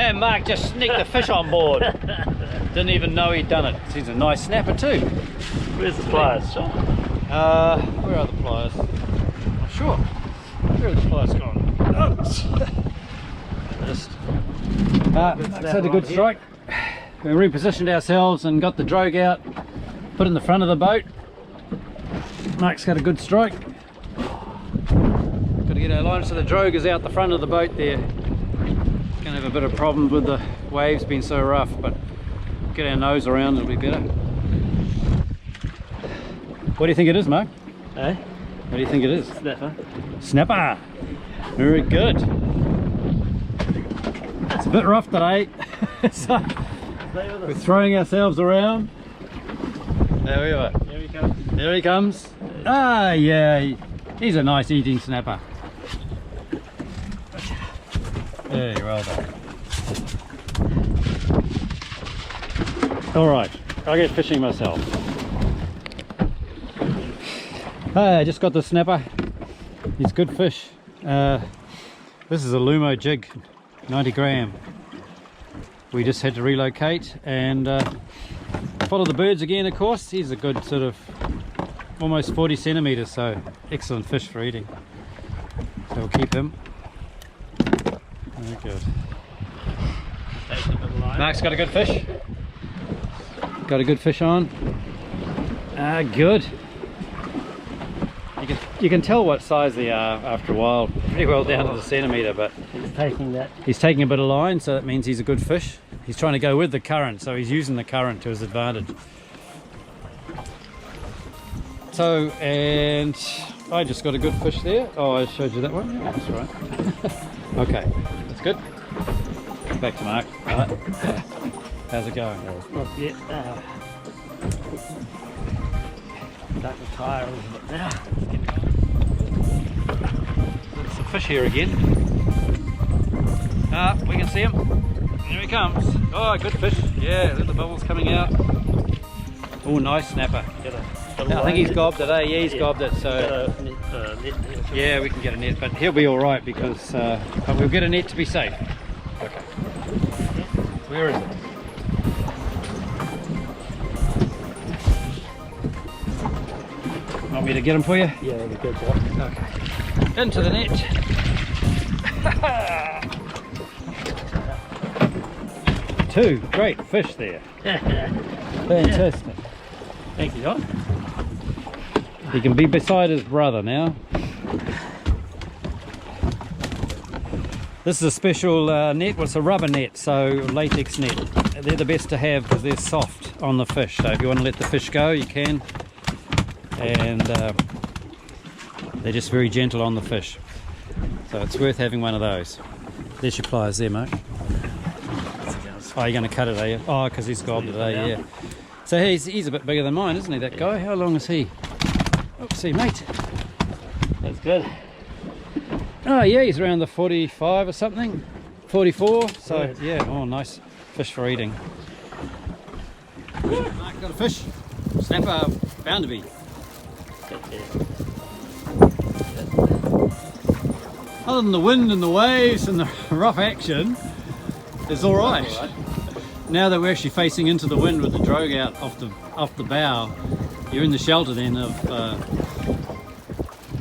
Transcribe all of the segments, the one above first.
And Mark just sneaked the fish on board. Didn't even know he'd done it. He's a nice snapper too. Where's the pliers, John? Where are the pliers? Not sure. Where are the pliers gone? Just had a good strike. We repositioned ourselves and got the drogue out, put in the front of the boat. Mark's got a good strike. Got to get our line so the drogue is out the front of the boat there. Gonna have a bit of problem with the waves being so rough, but get our nose around, it'll be better. What do you think it is, Mark? Eh? What do you think it is? Snapper. Snapper! Very good. It's a bit rough today. So we're throwing ourselves around. There we are. Here he comes. There he comes. Ah, yeah, he's a nice eating snapper. Yeah, well done. All right, I'll get fishing myself. I just got the snapper. He's good fish. This is a Lumo jig, 90 gram. We just had to relocate and follow the birds again, of course. He's a good sort of almost 40 centimeters, so excellent fish for eating. So we'll keep him. Very good. Mark's got a good fish. Got a good fish on. Good. You can tell what size they are after a while, pretty well down to the centimeter, but he's taking a bit of line, so that means he's a good fish. He's trying to go with the current, so he's using the current to his advantage. So, and I just got a good fish there. Oh, I showed you that one? Yeah, that's right. Okay, that's good. Back to Mark. All right. How's it going? Not yet. Stuck the tyre a little bit now. There's some fish here again. We can see him. Here he comes. Oh, good fish. Yeah, look at the bubbles coming out. Oh, nice snapper. I think he's gobbed it, eh? Yeah, he's gobbed it. So yeah, we can get a net, but he'll be all right because but we'll get a net to be safe. Okay. Where is it? Want me to get him for you? Yeah, that'd be good. Okay. Into the net. Two great fish there. Fantastic. Thank you, John. He can be beside his brother now. This is a special net. Well, it's a rubber net, so latex net. They're the best to have because they're soft on the fish. So if you want to let the fish go, you can. And they're just very gentle on the fish. So it's worth having one of those. There's your pliers there, mate. Oh, you're going to cut it, are you? Oh, because he's gobbed it, yeah. So he's a bit bigger than mine, isn't he, that guy? How long is he? Oh, see, mate. That's good. Oh, yeah, he's around the 45 or something. 44. So, yeah, oh, nice fish for eating. Mark, got a fish. Snapper, bound to be. Other than the wind and the waves and the rough action, it's all right. Now that we're actually facing into the wind with the drogue out off the bow, you're in the shelter then of the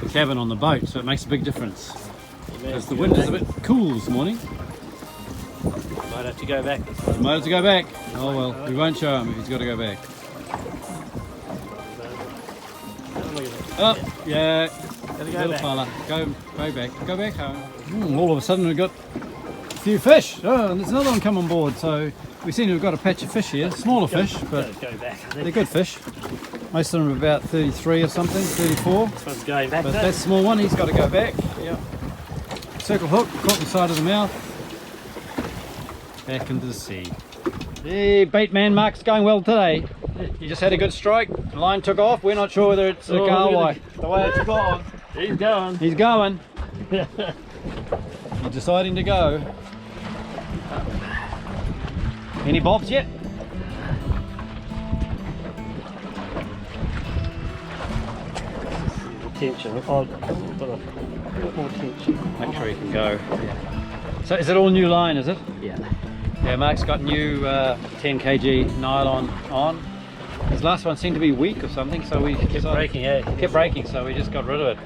cabin on the boat, so it makes a big difference. Because the wind is a bit cool this morning. Might have to go back. Might have to go back. Oh well, we won't show him if he's got to go back. Oh, yeah. Little fella. Go back. Go back home. All of a sudden we've got a few fish. Oh, and there's another one come on board. So we seem to have got a patch of fish here. Smaller fish, but they're good fish. Most of them are about 33 or something, 34. This one's going back. But that small one, he's got to go back. Yeah. Circle hook, caught the side of the mouth. Back into the sea. Hey, bait man, Mark's going well today. You just had a good strike. The line took off. We're not sure whether it's a garwai. The way it's gone. He's going. He's going. He's deciding to go. Any bobs yet? Tension. Oh, got a bit more tension. Make sure he can go. Yeah. So is it all new line, is it? Yeah. Yeah, Mark's got new 10 kg nylon on. His last one seemed to be weak or something, so we Kept breaking, eh? kept breaking, so we just got rid of it.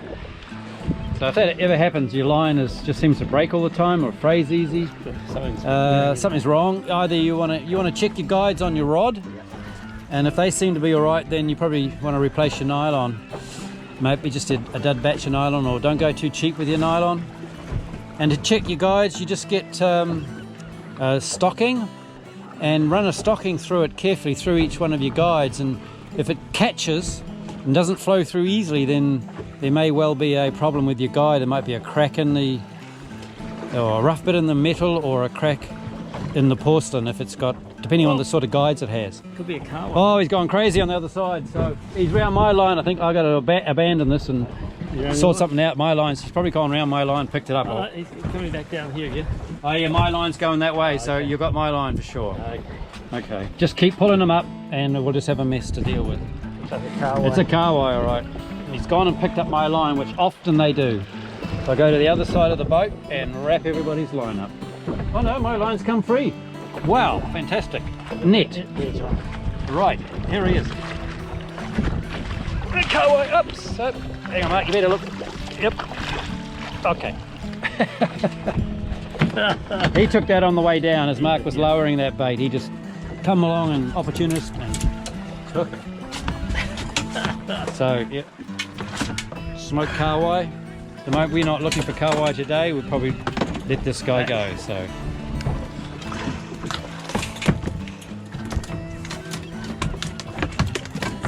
So if that ever happens, your line just seems to break all the time or frays easy. Something's wrong. Either you want to check your guides on your rod, and if they seem to be all right, then you probably want to replace your nylon. Maybe just a dud batch of nylon, or don't go too cheap with your nylon. And to check your guides, you just get stocking and run a stocking through it carefully through each one of your guides, and if it catches and doesn't flow through easily, then there may well be a problem with your guide. There might be a crack in the, or a rough bit in the metal, or a crack in the porcelain if it's got, depending on the sort of guides it has. Could be a car one. Oh, he's gone crazy on the other side, so he's round my line. I think I got to abandon this and sort something out. My line's, he's probably gone round my line, picked it up. Oh, he's coming back down here, yeah? Oh yeah, my line's going that way, so you've got my line for sure. Okay. Okay, just keep pulling them up and we'll just have a mess to deal with. It's a car wire, right. He's gone and picked up my line, which often they do. So I go to the other side of the boat and wrap everybody's line up. Oh no, my line's come free. Wow, fantastic. Net. Right, here he is. The car wire up. So, hang on, Mark, you better look. Yep. Okay. He took that on the way down as Mark was lowering that bait. He just come along and opportunist and took it. So, yep. Smoked carwai. The moment we're not looking for carwai today, we'll probably let this guy go. So.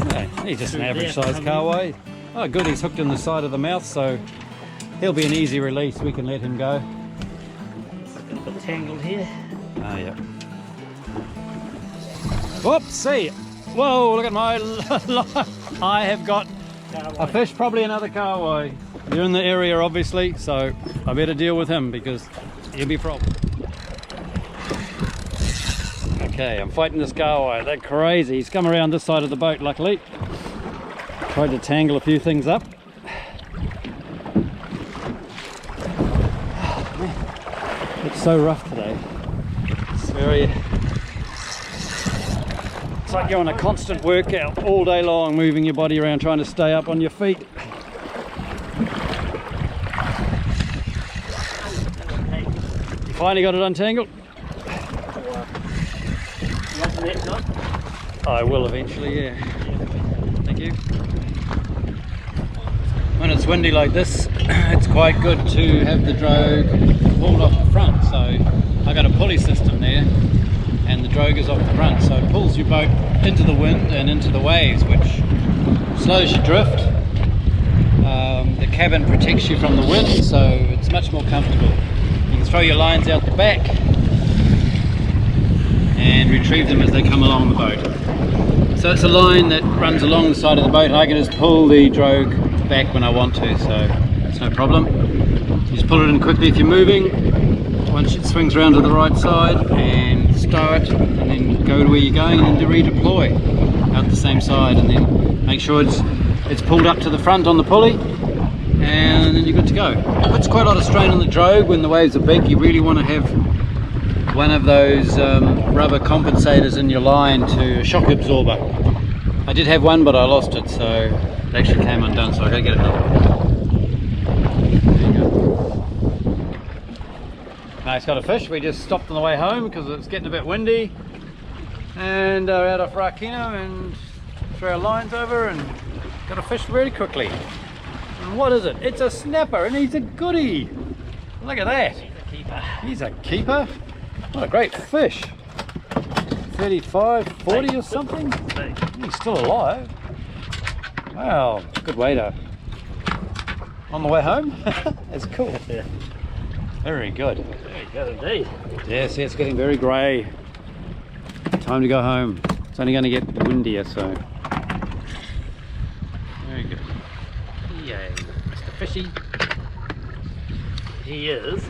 Okay, he's just an average size carwai. Oh good, he's hooked in the side of the mouth, so he'll be an easy release. We can let him go. A bit tangled here. Ah, yeah. Whoops, see. Whoa, look at my line. I have got a fish, probably another carwai. You're in the area, obviously, so I better deal with him because he'll be a problem. Okay, I'm fighting this carwai. They're crazy. He's come around this side of the boat, luckily. Tried to tangle a few things up. It's so rough today. It's very... It's like you're on a constant workout all day long, moving your body around, trying to stay up on your feet. You finally got it untangled? I will eventually, yeah. Thank you. When it's windy like this, it's quite good to have the drogue pulled off the front. So I got a pulley system there, and the drogue is off the front, so it pulls your boat into the wind and into the waves, which slows your drift. The cabin protects you from the wind, so it's much more comfortable. You can throw your lines out the back and retrieve them as they come along the boat. So it's a line that runs along the side of the boat. I can just pull the drogue back when I want to, so it's no problem. You just pull it in quickly if you're moving. Once it swings around to the right side, and stow it, and then go to where you're going, and then redeploy out the same side, and then make sure it's pulled up to the front on the pulley, and then you're good to go. It puts quite a lot of strain on the drogue when the waves are big. You really want to have one of those rubber compensators in your line to shock absorber. I did have one, but I lost it, so it actually came undone, so I gotta get it another one. There you go. Now it's got a fish. We just stopped on the way home because it's getting a bit windy, and we're out of Hauraki and threw our lines over and got a fish very quickly. And what is it? It's a snapper, and he's a goodie. Look at that. He's a keeper. He's a keeper. What a great fish. 35, 40 or something. He's still alive. Wow, good waiter. On the way home? That's cool. Yeah. Very good. Very good indeed. Yes, it's getting very grey. Time to go home. It's only going to get windier, so. Very good. Yay, Mr. Fishy. He is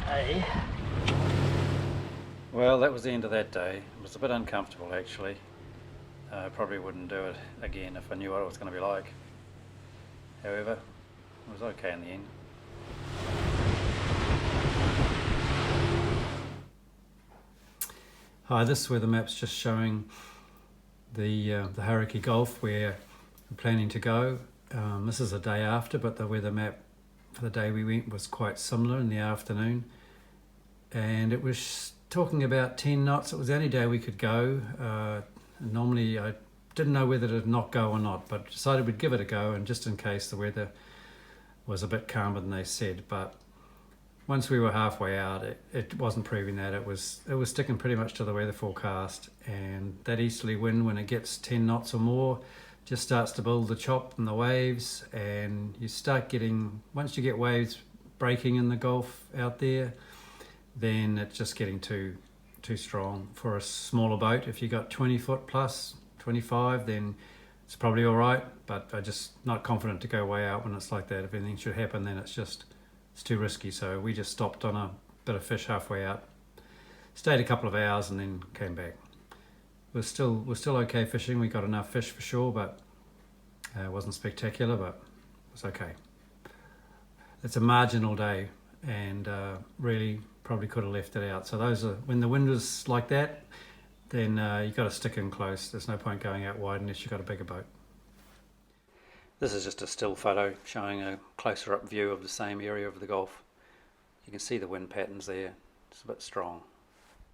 a... Well, that was the end of that day. It was a bit uncomfortable, actually. I probably wouldn't do it again if I knew what it was going to be like. However, it was okay in the end. Hi, this weather map's just showing the Hauraki Gulf where we're planning to go. This is a day after, but the weather map for the day we went was quite similar in the afternoon. And it was talking about 10 knots. It was the only day we could go. Normally I didn't know whether to not go or not, but decided we'd give it a go, and just in case the weather was a bit calmer than they said. But once we were halfway out, it wasn't proving that. It was sticking pretty much to the weather forecast, and that easterly wind, when it gets 10 knots or more, just starts to build the chop and the waves, and you start getting, once you get waves breaking in the Gulf out there, then it's just getting too strong for a smaller boat. If you got 20 foot plus 25, then it's probably all right, but I'm just not confident to go way out when it's like that. If anything should happen, then it's too risky. So we just stopped on a bit of fish halfway out, stayed a couple of hours, and then came back. We're still okay fishing. We got enough fish for sure, but it wasn't spectacular, but it was okay. It's a marginal day, and really probably could have left it out. So those are, when the wind was like that, then you've got to stick in close. There's no point going out wide unless you've got a bigger boat. This is just a still photo showing a closer up view of the same area of the Gulf. You can see the wind patterns there. It's a bit strong.